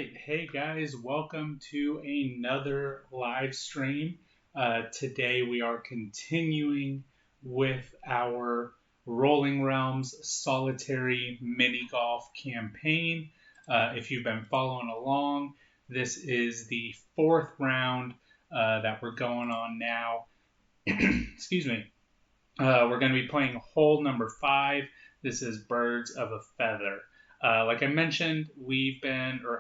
right. Hey guys, welcome to another live stream. Today we are continuing with our Rolling Realms solitary mini golf campaign. If you've been following along, this is the fourth round that we're going on now. Excuse me. We're going to be playing hole number 5. This is Birds of a Feather. Like I mentioned,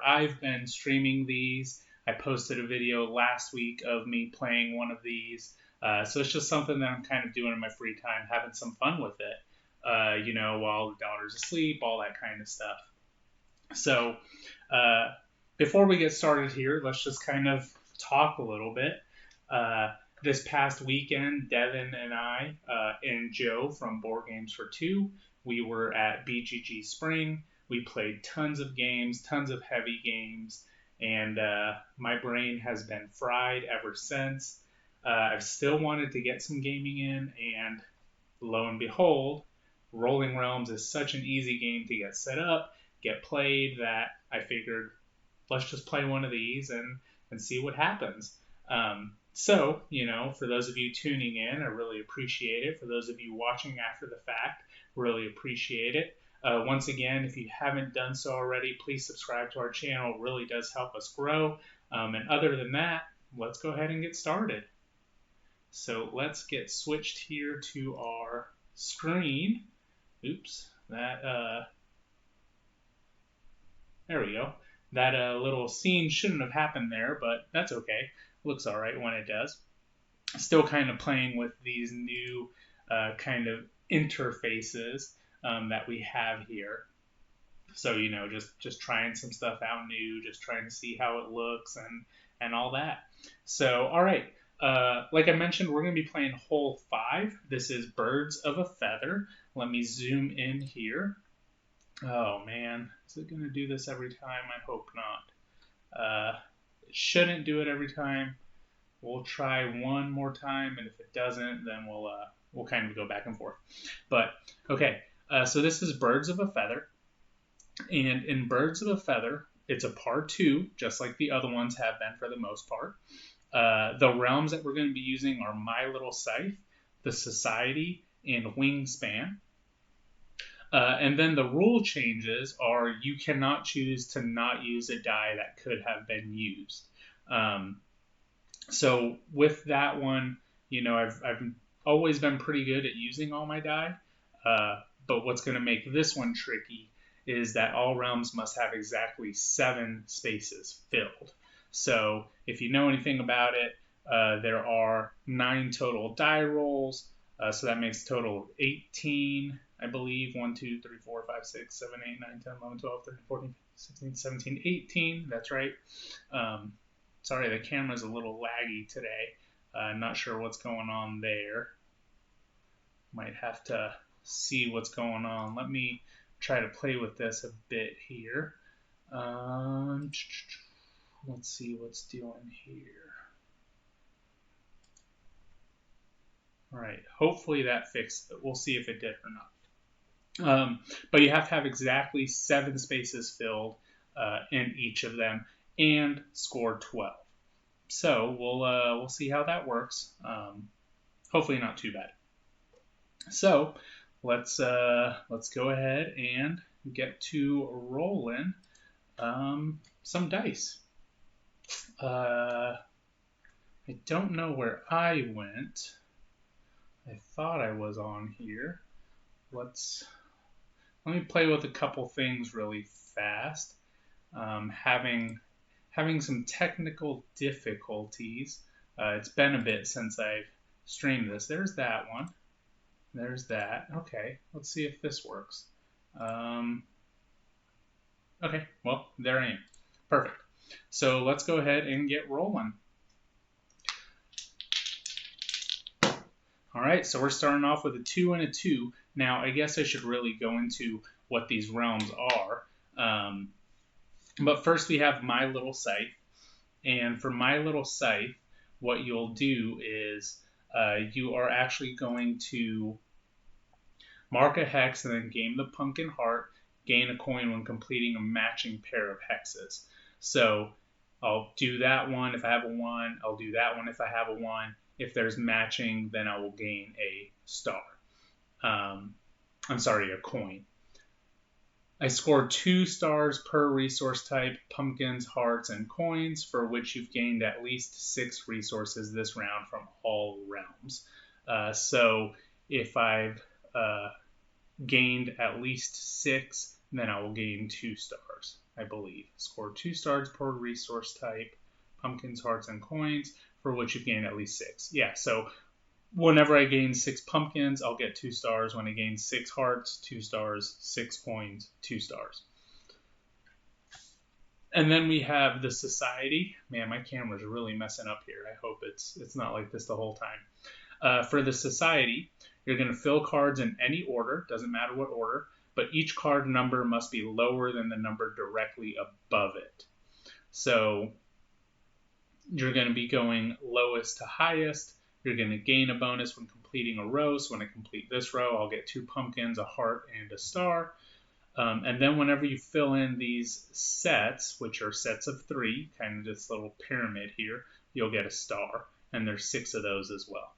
I've been streaming these. I posted a video last week of me playing one of these. So it's just something that I'm kind of doing in my free time, having some fun with it. While the daughter's asleep, all that kind of stuff. So before we get started here, let's just kind of talk a little bit. This past weekend, Devin and I and Joe from Board Games for Two, we were at BGG Spring. We played tons of games, tons of heavy games, and my brain has been fried ever since. I've still wanted to get some gaming in, and lo and behold, Rolling Realms is such an easy game to get set up, get played, that I figured let's just play one of these and see what happens. So, for those of you tuning in, I really appreciate it. For those of you watching after the fact, really appreciate it. Once again, if you haven't done so already, please subscribe to our channel. It really does help us grow. And other than that, let's go ahead and get started. So let's get switched here to our screen. Oops, there we go. That little scene shouldn't have happened there, but that's okay. Looks all right when it does. Still kind of playing with these new kind of interfaces that we have here. So, just trying some stuff out new, just trying to see how it looks and all that. So, all right. Like I mentioned, we're going to be playing hole 5. This is Birds of a Feather. Let me zoom in here. Oh, man. Is it going to do this every time? I hope not. It shouldn't do it every time. We'll try one more time, and if it doesn't, then we'll kind of go back and forth. But, okay. So this is Birds of a Feather. And in Birds of a Feather, it's a part 2, just like the other ones have been for the most part. The realms that we're going to be using are My Little Scythe, the Society, and Wingspan. And then the rule changes are you cannot choose to not use a die that could have been used. So with that one, I've always been pretty good at using all my die. But what's going to make this one tricky is that all realms must have exactly 7 spaces filled. So if you know anything about it, there are 9 total die rolls. So that makes a total of 18, I believe. 1, 2, 3, 4, 5, 6, 7, 8, 9, 10, 11, 12, 13, 14, 16, 17, 18. That's right. Sorry, the camera's a little laggy today. Not sure what's going on there. Might have to see what's going on. Let me try to play with this a bit here. Let's see what's doing here. All right, hopefully that fixed it. We'll see if it did or not. But you have to have exactly 7 spaces filled in each of them and score 12. So we'll see how that works. Hopefully not too bad. So let's go ahead and get to rolling some dice. I don't know where I went. I thought I was on here. Let me play with a couple things really fast. Having some technical difficulties. It's been a bit since I've streamed this. There's that one. There's that. Okay, let's see if this works. Okay, well, there I am. Perfect. So let's go ahead and get rolling. All right, so we're starting off with a 2 and a 2. Now, I guess I should really go into what these realms are. But first we have My Little Scythe. And for My Little Scythe, what you'll do is you are actually going to mark a hex and then game the pumpkin heart, gain a coin when completing a matching pair of hexes. So I'll do that one if I have a 1. I'll do that one if I have a 1. If there's matching, then I will gain a star. I'm sorry, a coin. I scored 2 stars per resource type, pumpkins, hearts, and coins, for which you've gained at least 6 resources this round from all realms. So if I've gained at least 6, then I will gain 2 stars, I believe. Score 2 stars per resource type, pumpkins, hearts, and coins, for which you've gained at least 6. Yeah, so whenever I gain 6 pumpkins, I'll get 2 stars. When I gain 6 hearts, 2 stars. 6 coins, 2 stars. And then we have the society. Man, my camera's really messing up here. I hope it's not like this the whole time. For the society, you're going to fill cards in any order, doesn't matter what order, but each card number must be lower than the number directly above it. So you're going to be going lowest to highest. You're going to gain a bonus when completing a row. So when I complete this row, I'll get 2 pumpkins, a heart, and a star. And then whenever you fill in these sets, which are sets of 3, kind of this little pyramid here, you'll get a star. And there's 6 of those as well.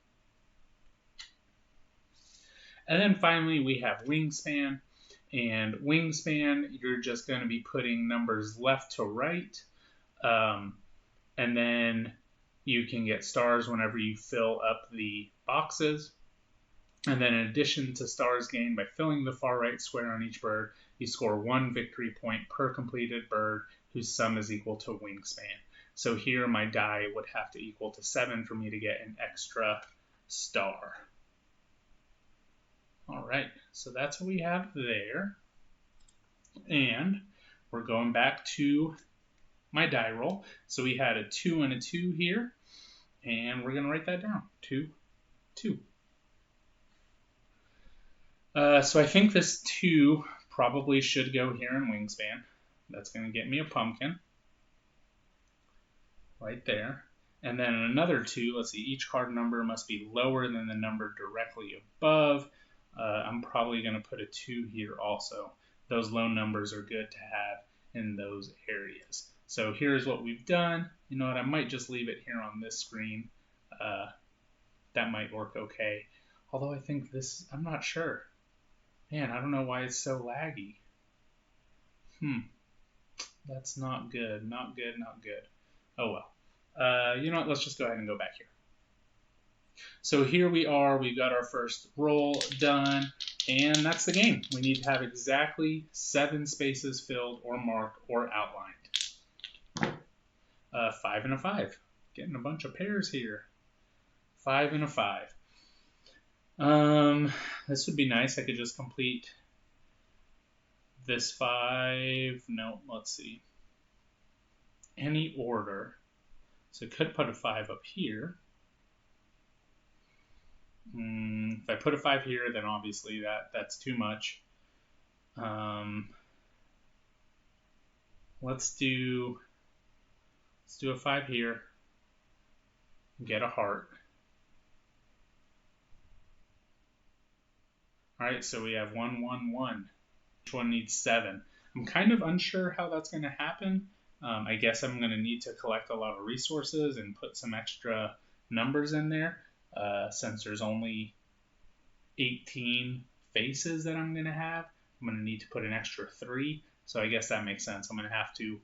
And then finally, we have wingspan. And wingspan, you're just going to be putting numbers left to right. And then you can get stars whenever you fill up the boxes. And then in addition to stars gained by filling the far right square on each bird, you score 1 victory point per completed bird whose sum is equal to wingspan. So here my die would have to equal to 7 for me to get an extra star. All right, so that's what we have there. And we're going back to my die roll. So we had a 2 and a 2 here, and we're going to write that down. 2, 2. So I think this 2 probably should go here in wingspan. That's going to get me a pumpkin right there. And then another 2, let's see, each card number must be lower than the number directly above. I'm probably going to put a 2 here also. Those low numbers are good to have in those areas. So here's what we've done. You know what, I might just leave it here on this screen. That might work okay. Although I think this, I'm not sure. Man, I don't know why it's so laggy. That's not good, not good, not good. Oh well. You know what, let's just go ahead and go back here. So here we are, we've got our first roll done, and that's the game. We need to have exactly 7 spaces filled or marked or outlined. 5 and a 5. Getting a bunch of pairs here. 5 and a 5. This would be nice. I could just complete this 5. No, let's see. Any order. So I could put a 5 up here. If I put a 5 here, then obviously that's too much. Let's do a 5 here. Get a heart. All right, so we have 1, 1, 1. Each one needs 7. I'm kind of unsure how that's going to happen. I guess I'm going to need to collect a lot of resources and put some extra numbers in there. Since there's only 18 faces that I'm going to have, I'm going to need to put an extra 3. So I guess that makes sense. I'm going to have to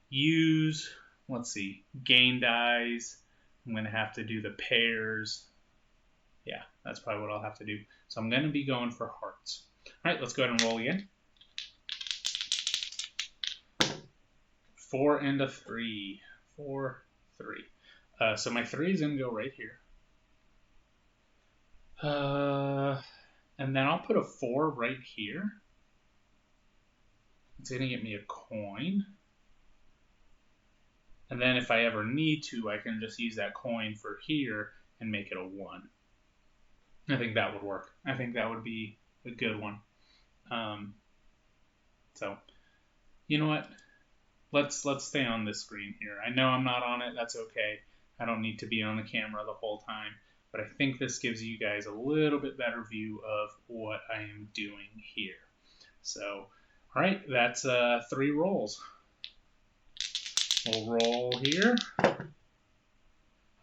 use, let's see, gain dies. I'm going to have to do the pairs. Yeah, that's probably what I'll have to do. So I'm going to be going for hearts. All right, let's go ahead and roll again. 4 and a 3. 4, 3. So my 3 is going to go right here. And then I'll put a 4 right here. It's going to get me a coin. And then if I ever need to, I can just use that coin for here and make it a 1. I think that would work. I think that would be a good one. So, you know what? Let's stay on this screen here. I know I'm not on it. That's okay. I don't need to be on the camera the whole time. But I think this gives you guys a little bit better view of what I am doing here. So, all right, that's 3 rolls. We'll roll here.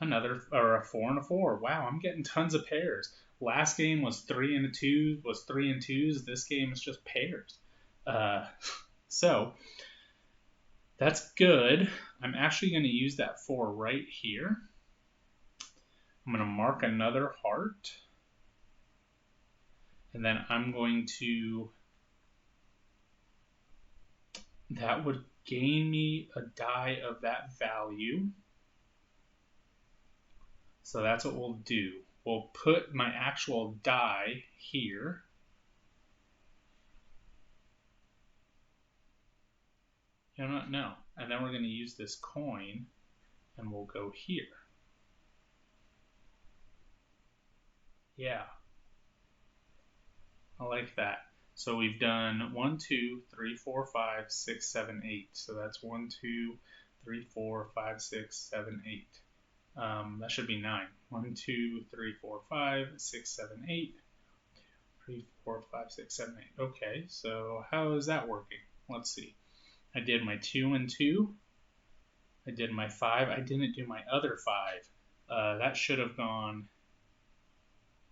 Another, or a 4 and a 4. Wow, I'm getting tons of pairs. Last game was 3 and 2, was 3 and 2s. This game is just pairs. So that's good. I'm actually going to use that 4 right here. I'm going to mark another heart. And then I'm going to, that would gain me a die of that value. So that's what we'll do. We'll put my actual die here. You don't know. And then we're going to use this coin and we'll go here. Yeah. I like that. So we've done 1, 2, 3, 4, 5, 6, 7, 8. So that's 1, 2, 3, 4, 5, 6, 7, 8. That should be 9. 1, 2, 3, 4, 5, 6, 7, 8. 3, 4, 5, 6, 7, 8. Okay, so how is that working? Let's see. I did my 2 and 2. I did my 5. I didn't do my other 5. That should have gone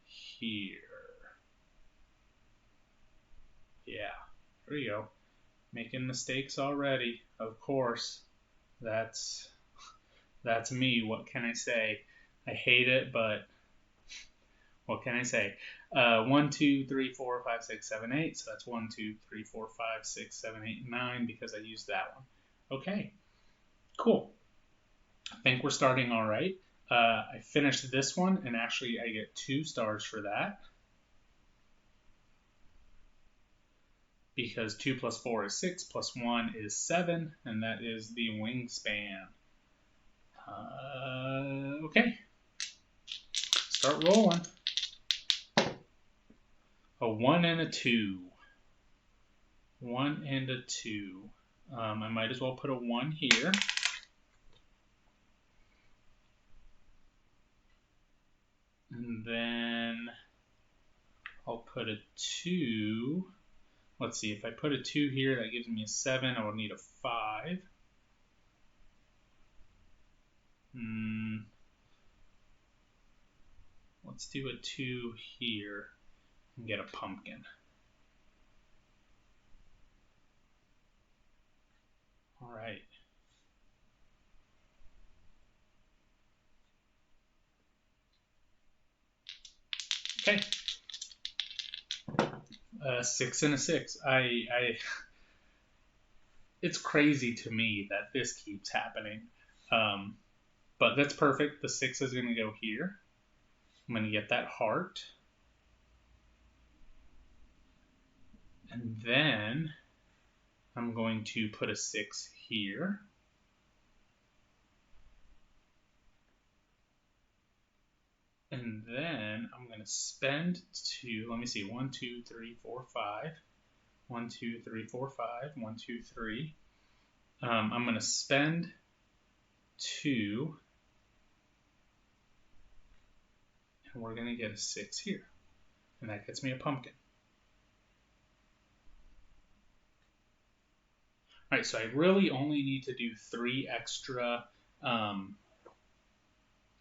here. Yeah, there you go. Making mistakes already. Of course, that's me. What can I say? I hate it, but what can I say? 1, 2, 3, 4, 5, 6, 7, 8. So that's 1, 2, 3, 4, 5, 6, 7, 8, 9 because I used that one. Okay, cool. I think we're starting all right. I finished this one, and actually I get 2 stars for that. Because 2 plus 4 is 6, plus 1 is 7, and that is the wingspan. Okay. Start rolling. A 1 and a 2. 1 and a 2. I might as well put a 1 here. And then I'll put a 2. Let's see, if I put a 2 here, that gives me a 7. I will need a 5. Let's do a 2 here and get a pumpkin. All right. Okay. 6 and a 6. It's crazy to me that this keeps happening. But that's perfect. The 6 is going to go here. I'm going to get that heart. And then I'm going to put a 6 here. And then I'm going to spend 2. Let me see. 1, 2, 3, 4, 5. 1, 2, 3, 4, 5. 1, 2, 3. I'm going to spend 2. And we're going to get a 6 here. And that gets me a pumpkin. All right, so I really only need to do 3 extra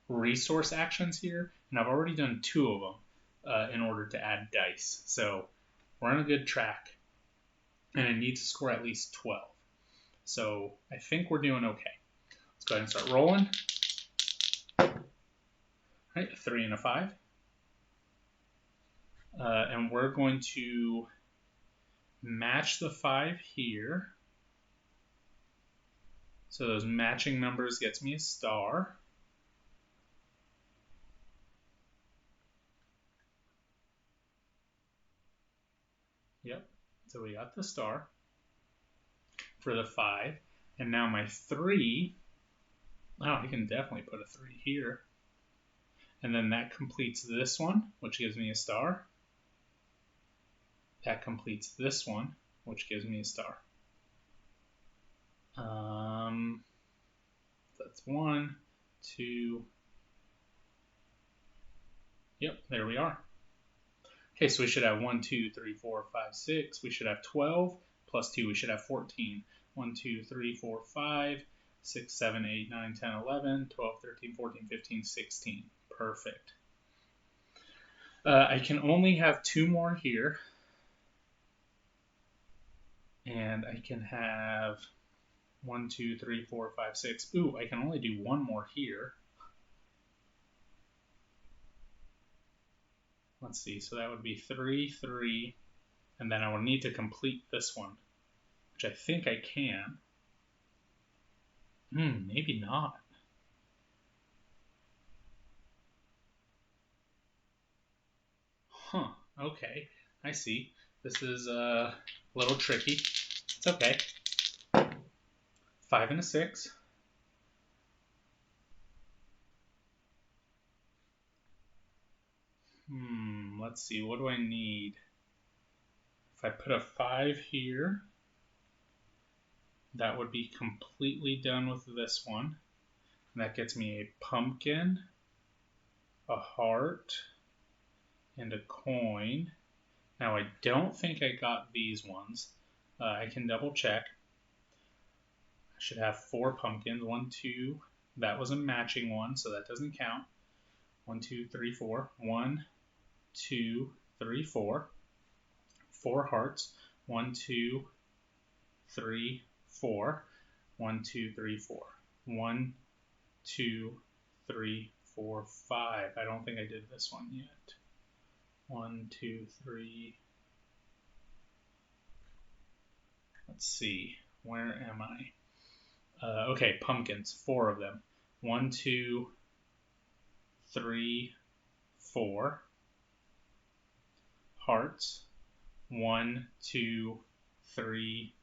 resource actions here, and I've already done 2 of them in order to add dice. So we're on a good track, and I need to score at least 12. So I think we're doing okay. Let's go ahead and start rolling. All right, a 3 and a 5. And we're going to match the 5 here. So those matching numbers gets me a star. Yep, so we got the star for the 5. And now my 3, oh, I can definitely put a 3 here. And then that completes this one, which gives me a star. That completes this one, which gives me a star. That's 1, 2. Yep, there we are. Okay, so we should have 1, 2, 3, 4, 5, 6. We should have 12 plus 2. We should have 14. 1, 2, 3, 4, 5. 6, 7, 8, 9, 10, 11, 12, 13, 14, 15, 16. Perfect. I can only have 2 more here. And I can have 1, 2, 3, 4, 5, 6. Ooh, I can only do 1 more here. Let's see, so that would be 3, 3, and then I will need to complete this one, which I think I can. Maybe not. Huh, okay, I see. This is a little tricky. It's okay. 5 and a 6. Let's see, what do I need? If I put a 5 here, that would be completely done with this one. And that gets me a pumpkin, a heart, and a coin. Now I don't think I got these ones. I can double check. I should have 4 pumpkins. 1, 2. That was a matching one, so that doesn't count. 1, 2, 3, 4. 1, 2, 3, 4. 4 hearts. 1, 2, 3, 4. 1, 2, 3, 4. 1, 2, 3, 4, 5. I don't think I did this one yet. 1, 2, 3. Let's see. Where am I? Okay, pumpkins. 4 of them. 1, 2, 3, 4. Hearts. 1, 2, 3,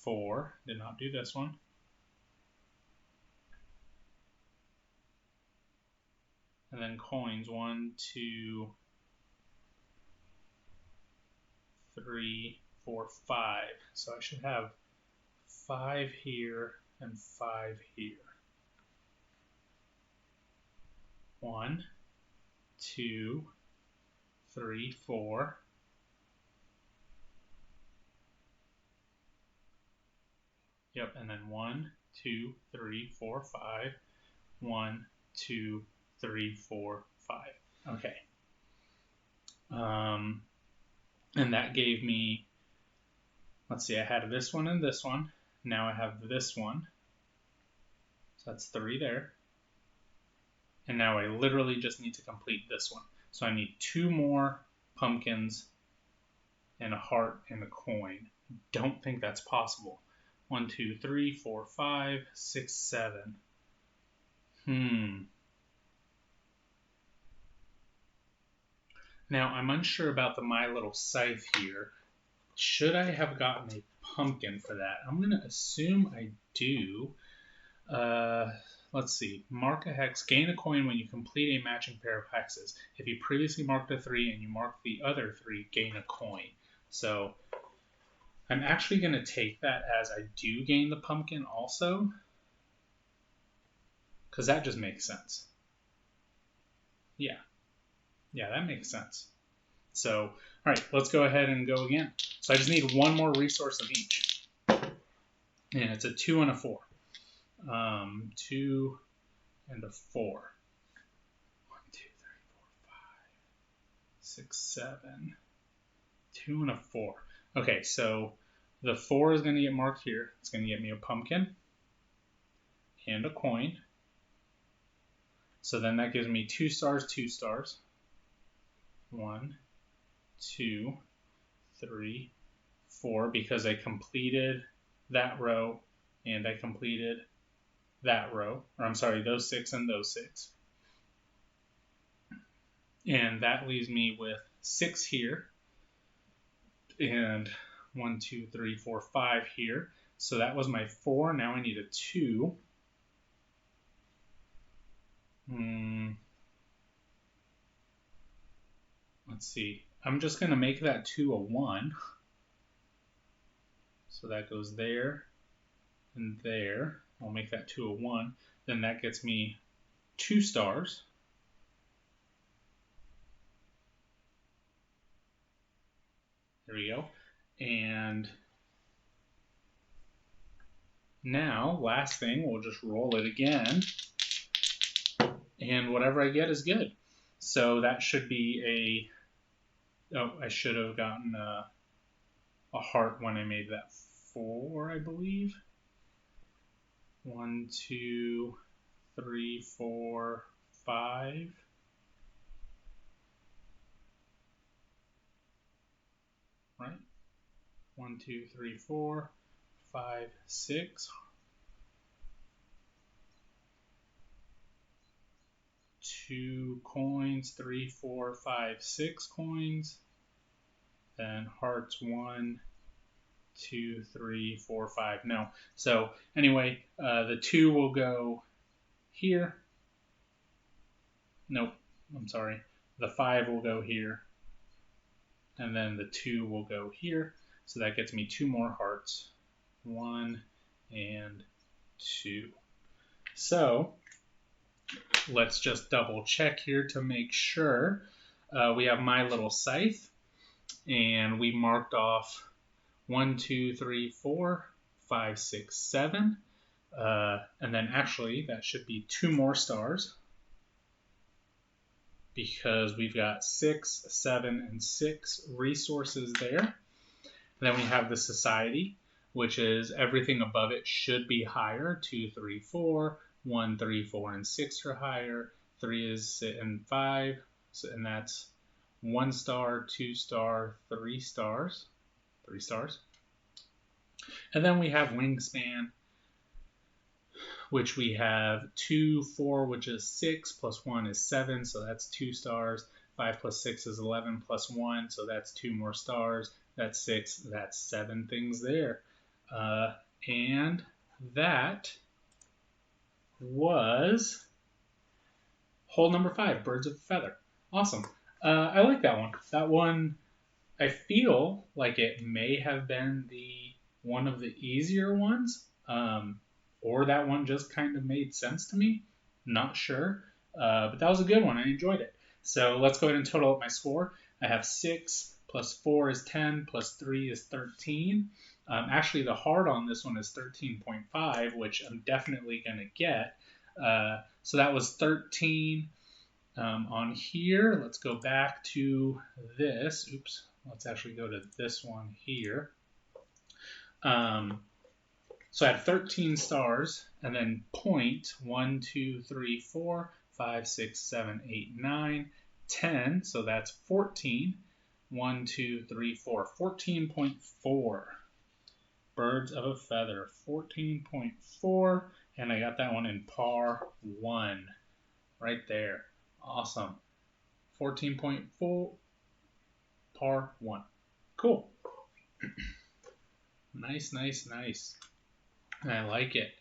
4. Did not do this one. And then coins. 1, 2, 3, 4, 5. So I should have 5 here and 5 here. 1, 2, 3, 4. Yep, and then 1, 2, 3, 4, 5. 1, 2, 3, 4, 5. Okay. And that gave me, let's see, I had this one and this one. Now I have this one. So that's 3 there. And now I literally just need to complete this one. So I need 2 more pumpkins and a heart and a coin. Don't think that's possible. 1, 2, 3, 4, 5, 6, 7. Now I'm unsure about the My Little Scythe here. Should I have gotten a pumpkin for that? I'm going to assume I do. Let's see. Mark a hex. Gain a coin when you complete a matching pair of hexes. If you previously marked a 3 and you mark the other 3, gain a coin. So I'm actually going to take that as I do gain the pumpkin also, because that just makes sense. Yeah, that makes sense. So, all right, let's go ahead and go again. So I just need 1 more resource of each. And it's a 2 and a 4. 2 and a 4. 1, 2, 3, 4, 5, 6, 7. 2 and a 4. Okay, so the 4 is going to get marked here. It's going to get me a pumpkin and a coin. So then that gives me 2 stars, 2 stars. 1, 2, 3, 4, because I completed that row and I completed that row, or I'm sorry, those 6 and those 6. And that leaves me with 6 here and 1, 2, 3, 4, 5 here. So that was my 4. Now I need a 2. Let's see. I'm just going to make that 2 a 1. So that goes there and there. I'll make that 2 a 1. Then that gets me 2 stars. There we go. And Now, last thing, we'll just roll it again, and whatever I get is good. So that should be a, oh, I should have gotten a heart when I made that 4, I believe. 1, 2, 3, 4, 5. Right? 1, 2, 3, 4, 5, 6. 2 coins, 3, 4, 5, 6 coins. Then hearts 1, 2, 3, 4, 5. No. So anyway, the 2 will go here. Nope. I'm sorry. The 5 will go here. And then the 2 will go here. So that gets me 2 more hearts. 1 and 2. So let's just double check here to make sure. We have my little scythe, and we marked off 1, 2, 3, 4, 5, 6, 7. And then actually that should be 2 more stars, because we've got 6, 7, and 6 resources there. And then we have the society, which is everything above it should be higher. 2, 3, 4, 1, 3, 4, and 6 are higher. 3 is and 5, and that's 1 star, 2 star, 3 stars. 3 stars. And then we have wingspan, which we have 2, 4, which is 6, plus 1 is 7, so that's 2 stars. 5 plus 6 is 11, plus 1, so that's 2 more stars. That's 6, that's 7 things there. And that was hole number 5, birds of a feather. Awesome. I like that one. That one, I feel like it may have been one of the easier ones. Or that one just kind of made sense to me. Not sure. But that was a good one. I enjoyed it. So let's go ahead and total up my score. I have 6 plus 4 is 10 plus 3 is 13. Actually, the hard on this one is 13.5, which I'm definitely going to get. So that was 13 on here. Let's go back to this. Oops. Let's actually go to this one here. So I had 13 stars, and then point 1, 2, 3, 4, 5, 6, 7, 8, 9, 10. So that's 14. 1, 2, 3, 4. 14.4. Birds of a feather. 14.4. And I got that one in par 1. Right there. Awesome. 14.4. Par 1. Cool. Nice, nice, nice. I like it.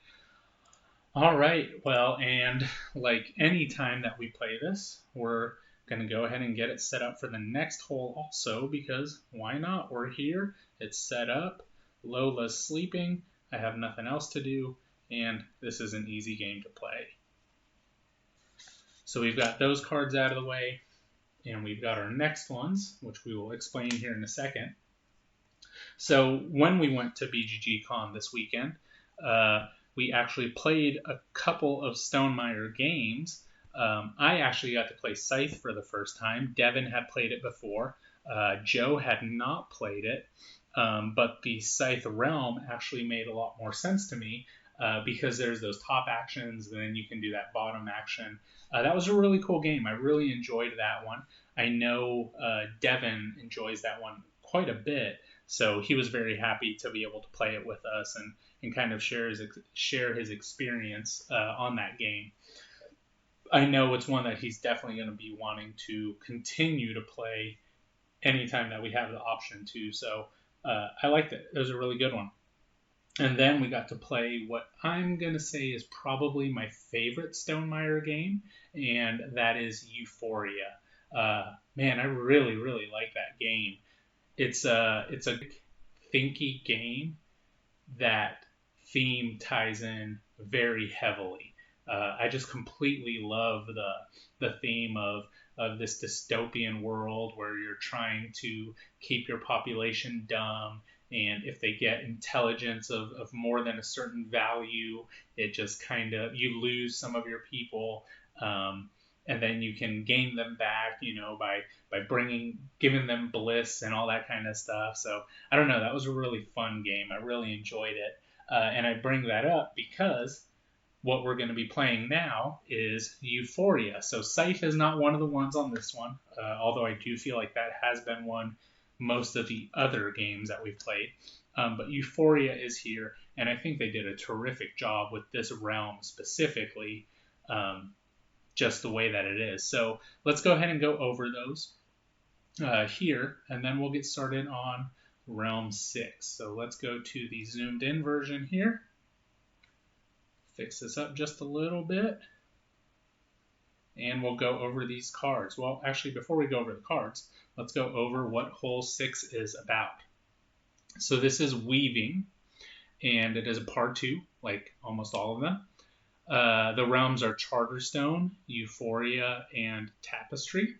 All right, well, and like any time that we play this, we're going to go ahead and get it set up for the next hole also, because why not? We're here, it's set up, Lola's sleeping, I have nothing else to do, and this is an easy game to play. So we've got those cards out of the way, and we've got our next ones, which we will explain here in a second. So when we went to BGG Con this weekend, we actually played a couple of Stonemaier games. I actually got to play Scythe for the first time. Devin had played it before. Joe had not played it, but the Scythe realm actually made a lot more sense to me because there's those top actions, and then you can do that bottom action. That was a really cool game. I really enjoyed that one. I know Devin enjoys that one quite a bit, so he was very happy to be able to play it with us and kind of share his experience on that game. I know it's one that he's definitely going to be wanting to continue to play anytime that we have the option to. So I liked it. It was a really good one. And then we got to play what I'm going to say is probably my favorite Stonemaier game, and that is Euphoria. Man, I really, really like that game. It's a thinky game that theme ties in very heavily. I just completely love the theme of this dystopian world where you're trying to keep your population dumb and if they get intelligence of more than a certain value, it just kind of, you lose some of your people, and then you can gain them back, by giving them bliss and all that kind of stuff. So I don't know, that was a really fun game. I really enjoyed it, and I bring that up because what we're going to be playing now is Euphoria. So Scythe is not one of the ones on this one, although I do feel like that has been one most of the other games that we've played. But Euphoria is here, and I think they did a terrific job with this realm specifically, just the way that it is. So let's go ahead and go over those here, and then we'll get started on Realm 6. So let's go to the zoomed in version here. Fix this up just a little bit, and we'll go over these cards. Well, actually, before we go over the cards, let's go over what Hole 6 is about. So this is weaving, and it is a part 2, like almost all of them. The realms are Charterstone, Euphoria, and Tapestry.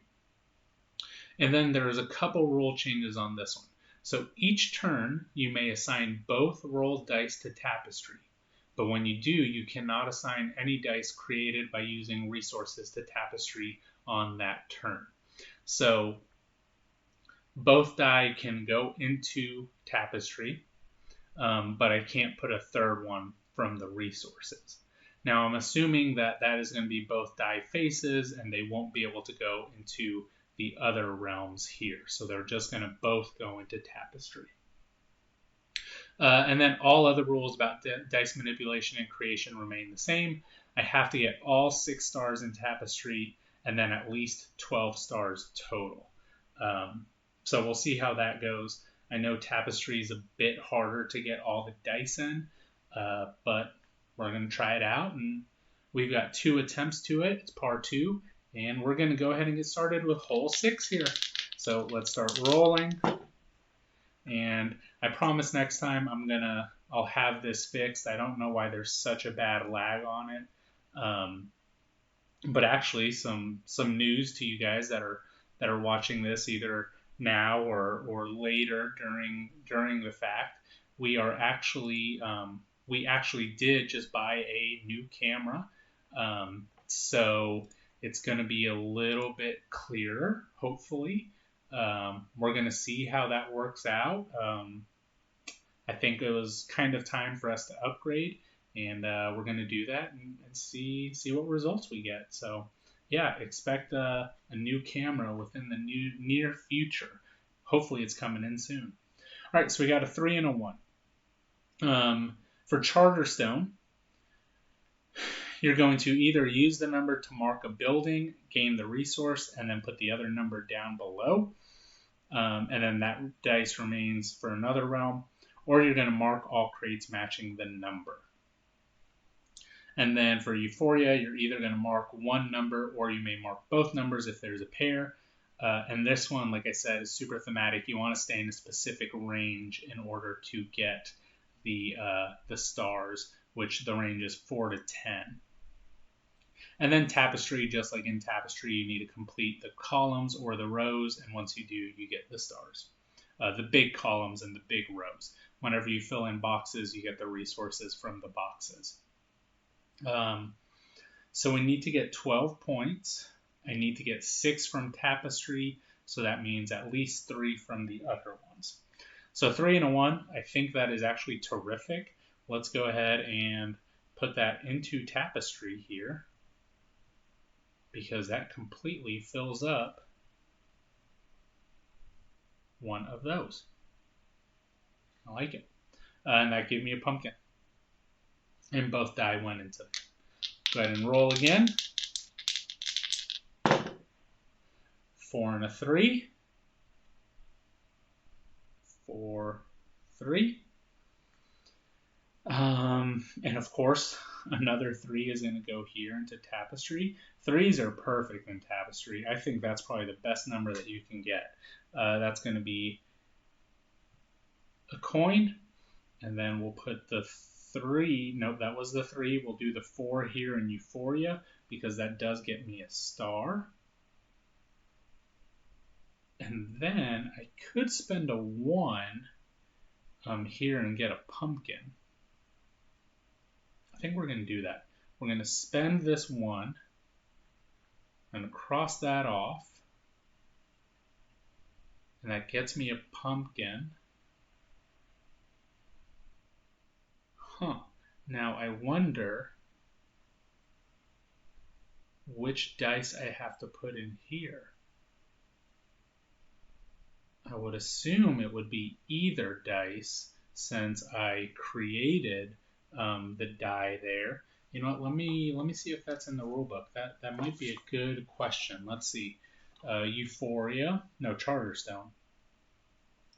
And then there's a couple rule changes on this one. So each turn, you may assign both rolled dice to Tapestry. But when you do, you cannot assign any dice created by using resources to Tapestry on that turn. So both die can go into Tapestry, but I can't put a third one from the resources. Now I'm assuming that that is going to be both die faces, and they won't be able to go into the other realms here. So they're just going to both go into Tapestry. And then all other rules about dice manipulation and creation remain the same. I have to get all 6 stars in Tapestry, and then at least 12 stars total. So we'll see how that goes. I know Tapestry is a bit harder to get all the dice in, but we're going to try it out. And we've got 2 attempts to it. It's part 2. And we're going to go ahead and get started with Hole 6 here. So let's start rolling. And I promise next time I'll have this fixed. I don't know why there's such a bad lag on it. But actually some news to you guys that are watching this either now or later during the fact. We actually did just buy a new camera. So it's going to be a little bit clearer, hopefully. We're going to see how that works out. I think it was kind of time for us to upgrade, and we're going to do that and see what results we get. So yeah, expect a new camera within the near future. Hopefully it's coming in soon. All right, so we got a 3 and a 1. For Charterstone, you're going to either use the number to mark a building, gain the resource, and then put the other number down below. And then that dice remains for another realm, or you're going to mark all crates matching the number. And then for Euphoria, you're either going to mark one number, or you may mark both numbers if there's a pair. And this one, like I said, is super thematic. You want to stay in a specific range in order to get the stars, which the range is 4 to 10. And then Tapestry, just like in Tapestry, you need to complete the columns or the rows, and once you do, you get the stars. The big columns and the big rows. Whenever you fill in boxes, you get the resources from the boxes. So we need to get 12 points. I need to get 6 from Tapestry, so that means at least 3 from the other ones. So 3 and a 1, I think that is actually terrific. Let's go ahead and put that into Tapestry here, because that completely fills up one of those. I like it. And that gave me a pumpkin. And both die went into it. Go ahead and roll again. 4 and a 3. 4, 3. And of course, another 3 is going to go here into Tapestry. 3s are perfect in Tapestry. I think that's probably the best number that you can get. That's going to be a coin, and then we'll put the 3. Nope, that was the 3. We'll do the 4 here in Euphoria, because that does get me a star. And then I could spend a 1 here and get a pumpkin. I think we're going to do that. We're going to spend this 1 and cross that off. And that gets me a pumpkin. Huh. Now I wonder which dice I have to put in here. I would assume it would be either dice since I created the die there. You know what? Let me see if that's in the rulebook. That might be a good question. Let's see. Euphoria, no, Charterstone.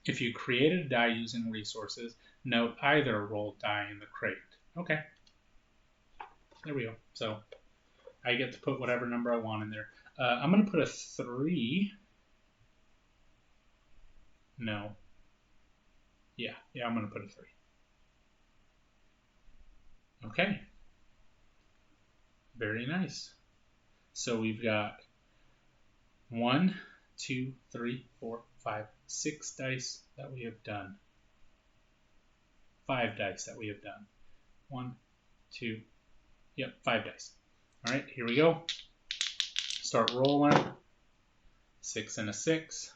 If you created a die using resources, note either rolled die in the crate. Okay. There we go. So I get to put whatever number I want in there. I'm going to put a 3. No. Yeah, I'm going to put a 3. Okay. Very nice. So we've got 1, 2, 3, 4, 5, 6 dice that we have done. 5 dice that we have done. 1, 2, 5 dice. All right, here we go. Start rolling. 6 and a 6.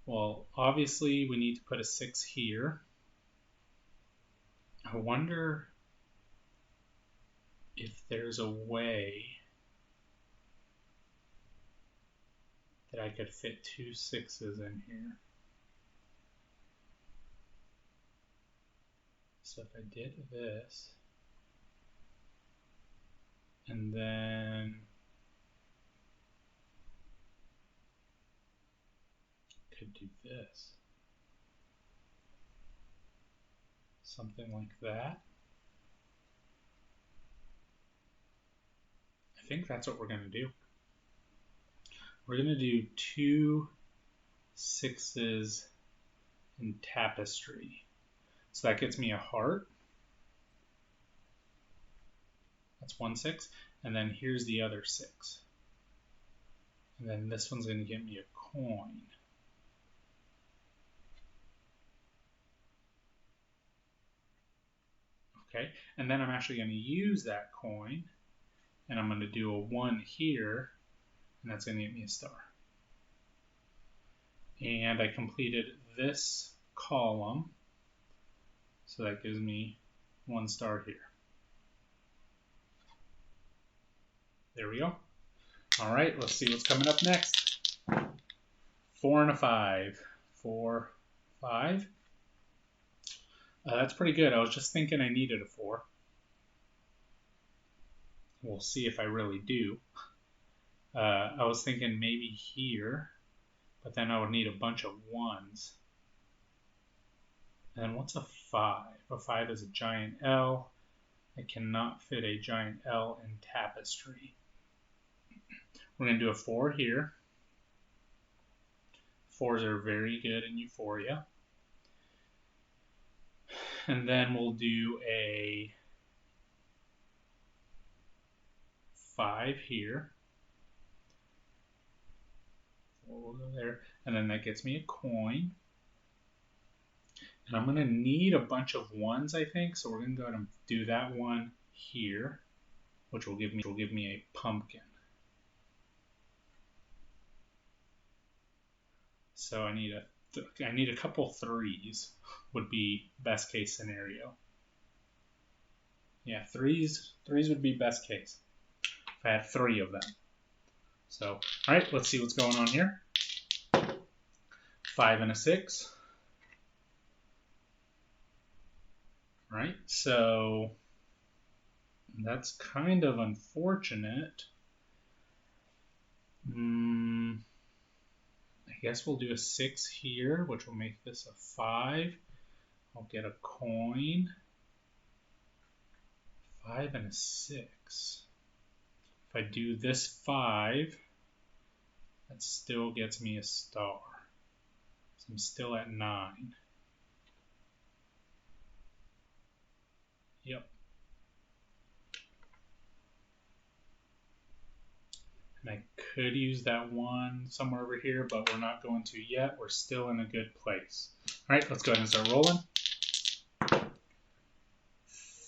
Well, obviously we need to put a 6 here. I wonder if there's a way that I could fit 2 6s in here. So if I did this, and then could do this. Something like that. I think that's what we're going to do. We're going to do 2 6s in tapestry. So that gets me a heart. That's 1 6. And then here's the other 6. And then this one's going to get me a coin. Okay, and then I'm actually going to use that coin, and I'm going to do a 1 here, and that's going to get me a star. And I completed this column, so that gives me 1 star here. There we go. All right, let's see what's coming up next. 4 and a 5. 4, 5. That's pretty good. I was just thinking I needed a 4. We'll see if I really do. I was thinking maybe here, but then I would need a bunch of 1s. And what's a 5? A 5 is a giant L. I cannot fit a giant L in tapestry. We're going to do a 4 here. 4s are very good in Euphoria. And then we'll do a 5 here. 4 will go there. And then that gets me a coin. And I'm going to need a bunch of 1s, I think. So we're going to go ahead and do that one here, which will give me a pumpkin. So I need a couple 3s would be best case scenario. Yeah, threes would be best case if I had 3 of them. So, all right, let's see what's going on here. 5 and a 6. All right, so that's kind of unfortunate. I guess we'll do a 6 here, which will make this a 5. I'll get a coin. 5 and a 6. If I do this 5, that still gets me a star. So I'm still at 9. Yep. And I could use that 1 somewhere over here, but we're not going to yet. We're still in a good place. All right, let's go ahead and start rolling.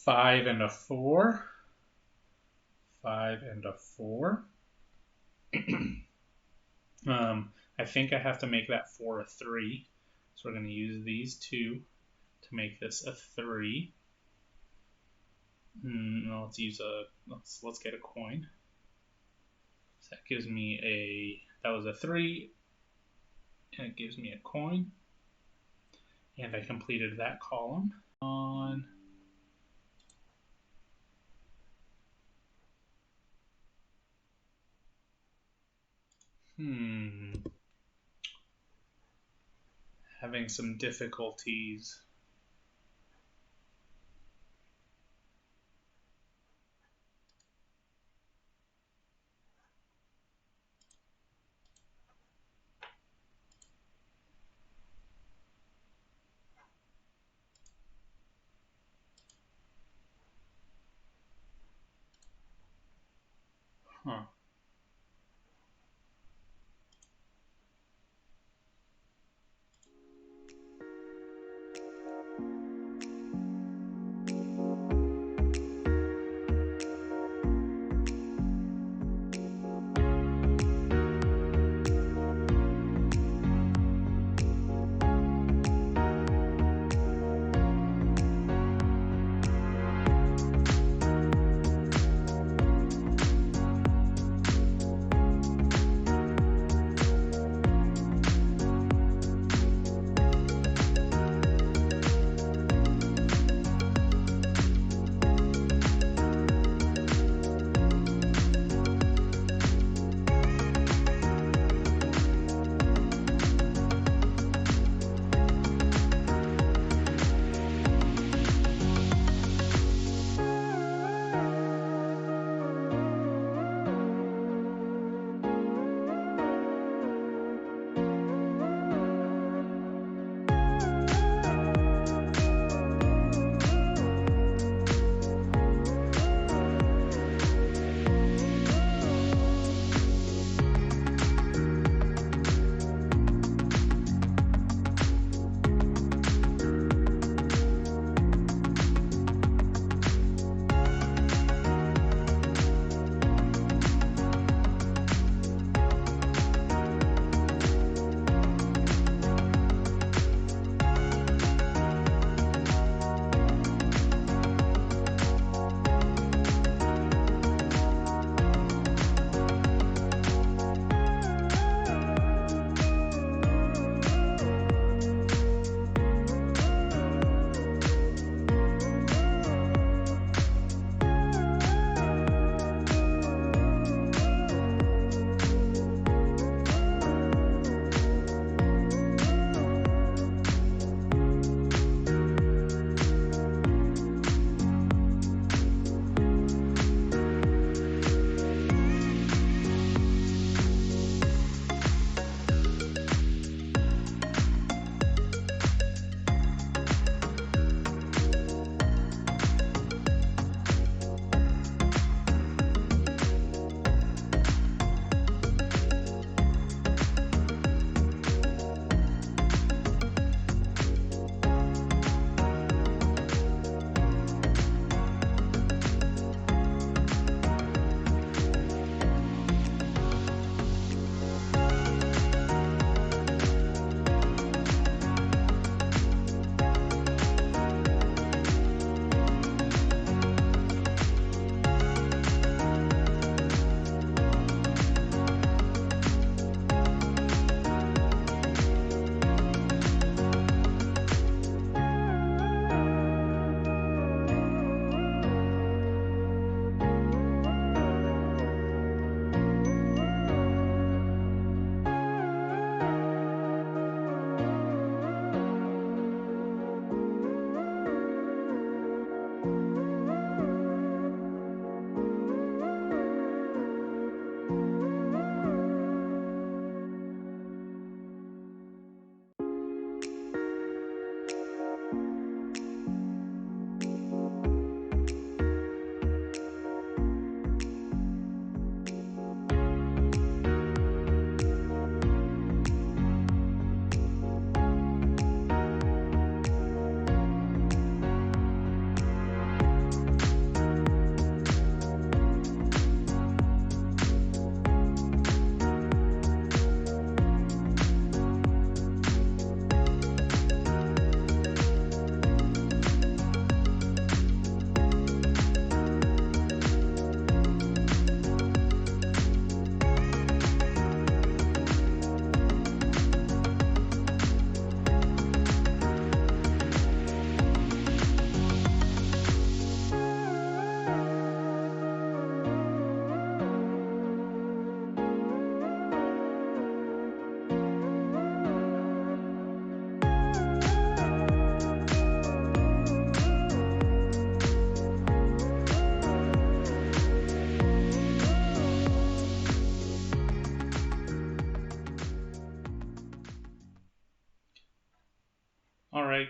5 and a 4. 5 and a 4. I think I have to make that 4 a 3. So we're going to use these 2 to make this a 3. Let's use let's get a coin. So that gives me that was a 3, and it gives me a coin. And I completed that column. Having some difficulties. Huh.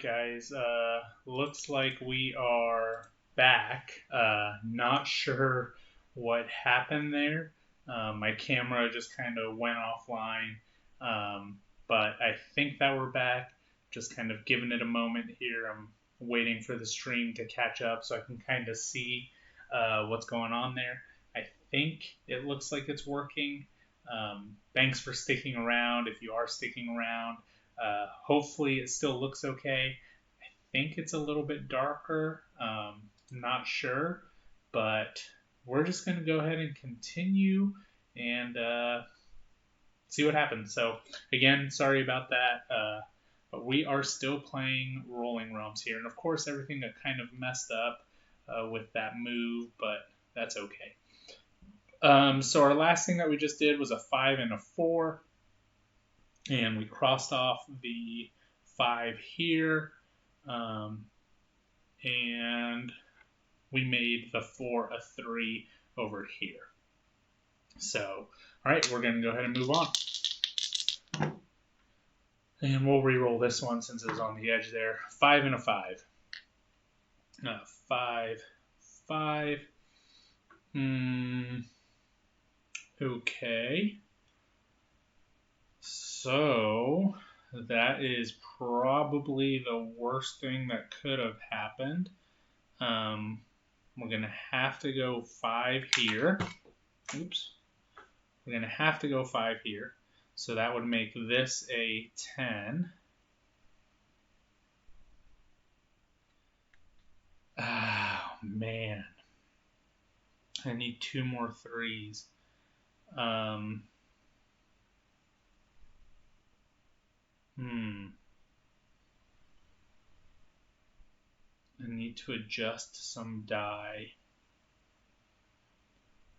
guys. Looks like we are back. Not sure what happened there. My camera just kind of went offline. But I think that we're back. Just kind of giving it a moment here. I'm waiting for the stream to catch up so I can kind of see what's going on there. I think it looks like it's working. Thanks for sticking around if you are sticking around. Hopefully it still looks okay. I think it's a little bit darker. Not sure, but we're just going to go ahead and continue and see what happens. So again, sorry about that, but we are still playing Rolling Realms here. And of course, everything got kind of messed up with that move, but that's okay. So our last thing that we just did was a 5 and a 4. And we crossed off the 5 here, and we made the 4 a 3 over here. So, all right, we're going to go ahead and move on. And we'll re-roll this one since it was on the edge there. 5 and a 5. 5, 5. Okay. So that is probably the worst thing that could have happened. We're going to have to go 5 here. Oops. We're going to have to go 5 here. So that would make this a 10. Oh, man. I need 2 more 3s. I need to adjust some die.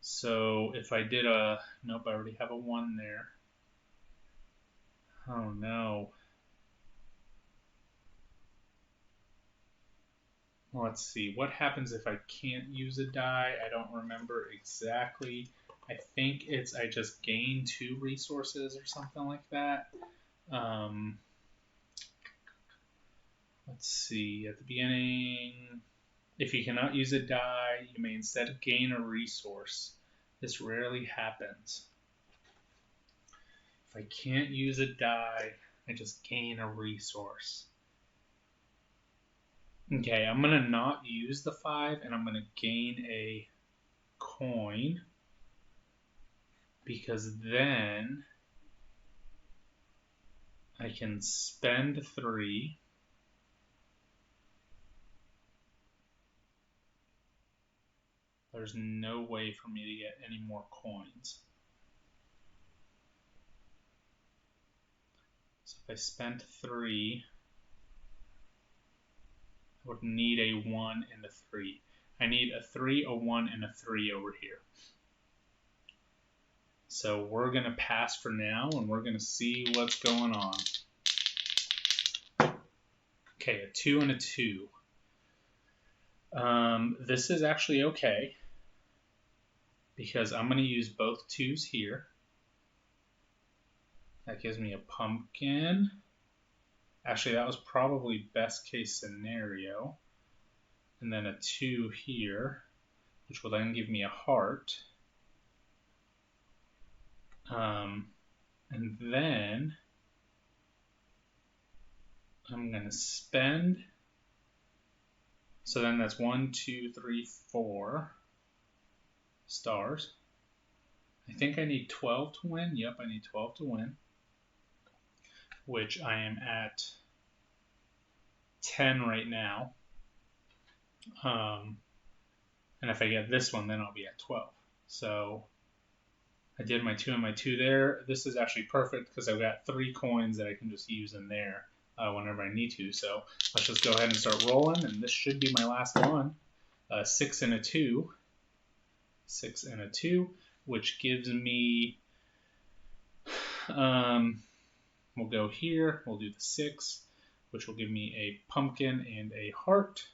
So if I did a, nope, I already have a 1 there. Oh no. Let's see, what happens if I can't use a die? I don't remember exactly. I think it's I just gain 2 resources or something like that. Let's see, at the beginning, if you cannot use a die, you may instead gain a resource. This rarely happens. If I can't use a die, I just gain a resource. Okay, I'm going to not use the 5, and I'm going to gain a coin, because then I can spend 3. There's no way for me to get any more coins. So if I spent 3, I would need a 1 and a 3. I need a 3, a 1, and a 3 over here. So we're going to pass for now, and we're going to see what's going on. Okay, a 2 and a 2. This is actually okay, because I'm going to use both 2s here. That gives me a pumpkin. Actually, that was probably best case scenario. And then a 2 here, which will then give me a heart. And then I'm going to spend. So then that's 1, 2, 3, 4 stars. I think I need 12 to win. Yep, I need 12 to win, which I am at 10 right now. And if I get this one, then I'll be at 12. So I did my 2 and my 2 there. This is actually perfect because I've got 3 coins that I can just use in there whenever I need to. So let's just go ahead and start rolling, and this should be my last one. 6 and a 2. 6 and a 2, which gives me, we'll go here, we'll do the 6, which will give me a pumpkin and a heart.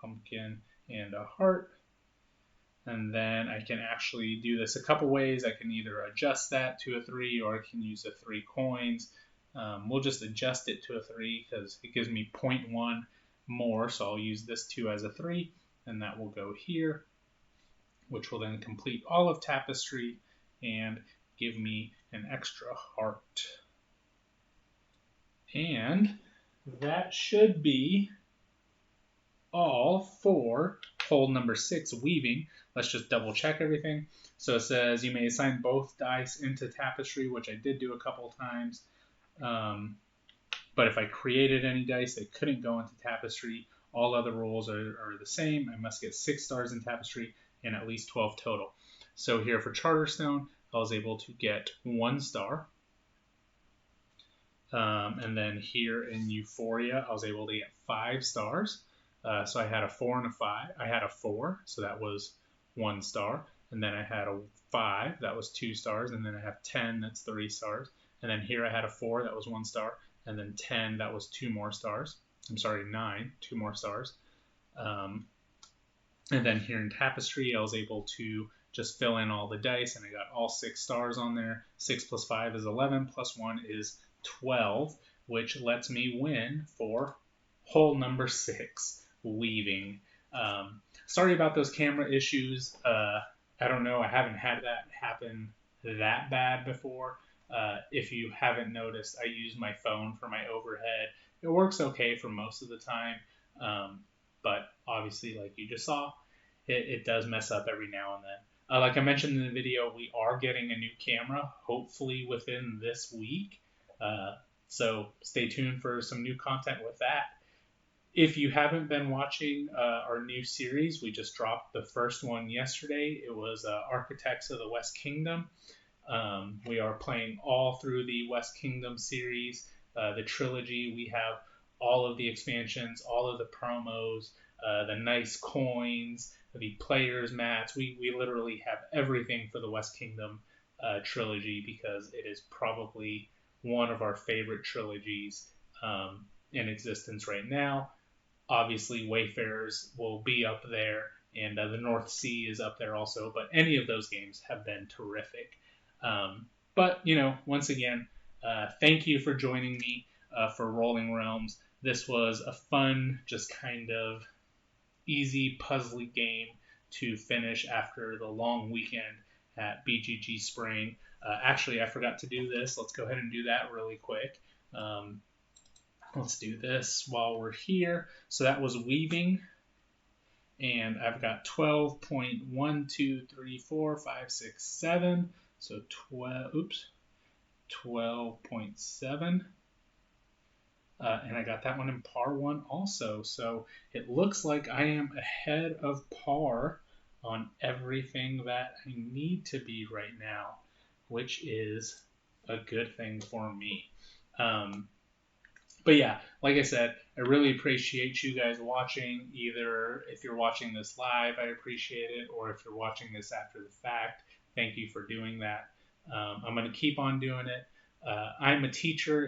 Pumpkin and a heart. And then I can actually do this a couple ways. I can either adjust that to a 3, or I can use the 3 coins. We'll just adjust it to a 3 because it gives me 0.1 more, so I'll use this 2 as a 3, and that will go here, which will then complete all of Tapestry and give me an extra heart. And that should be all for hole number 6, weaving. Let's just double check everything. So it says you may assign both dice into Tapestry, which I did do a couple times. But if I created any dice, they couldn't go into Tapestry. All other rules are the same. I must get 6 stars in Tapestry and at least 12 total. So here for Charterstone, I was able to get 1 star. And then here in Euphoria, I was able to get 5 stars. So I had a 4 and a 5. I had a 4, so that was 1 star. And then I had a 5, that was 2 stars. And then I have 10, that's 3 stars. And then here I had a 4, that was 1 star. And then 10, that was 2 more stars. I'm sorry, 9, 2 more stars. And then here in Tapestry, I was able to just fill in all the dice, and I got all 6 stars on there. 6 plus 5 is 11, plus 1 is 12, which lets me win for hole number 6, weaving. Sorry about those camera issues. I don't know, I haven't had that happen that bad before. If you haven't noticed, I use my phone for my overhead. It works okay for most of the time, but obviously, like you just saw, it does mess up every now and then. Like I mentioned in the video, we are getting a new camera, hopefully within this week. So stay tuned for some new content with that. If you haven't been watching our new series, we just dropped the first one yesterday. It was Architects of the West Kingdom. We are playing all through the West Kingdom series, the trilogy. We have all of the expansions, all of the promos, the nice coins, the players mats. We literally have everything for the West Kingdom trilogy because it is probably one of our favorite trilogies in existence right now. Obviously, Wayfarers will be up there, and the North Sea is up there also, but any of those games have been terrific. But, once again, thank you for joining me for Rolling Realms. This was a fun, just kind of easy, puzzly game to finish after the long weekend at BGG Spring. Actually, I forgot to do this. Let's go ahead and do that really quick. Let's do this while we're here. So that was weaving. And I've got 12.123456 So 12.7. And I got that one in par 1 also. So it looks like I am ahead of par on everything that I need to be right now, which is a good thing for me. But yeah, like I said, I really appreciate you guys watching. Either if you're watching this live, I appreciate it, or if you're watching this after the fact, thank you for doing that. I'm going to keep on doing it. I'm a teacher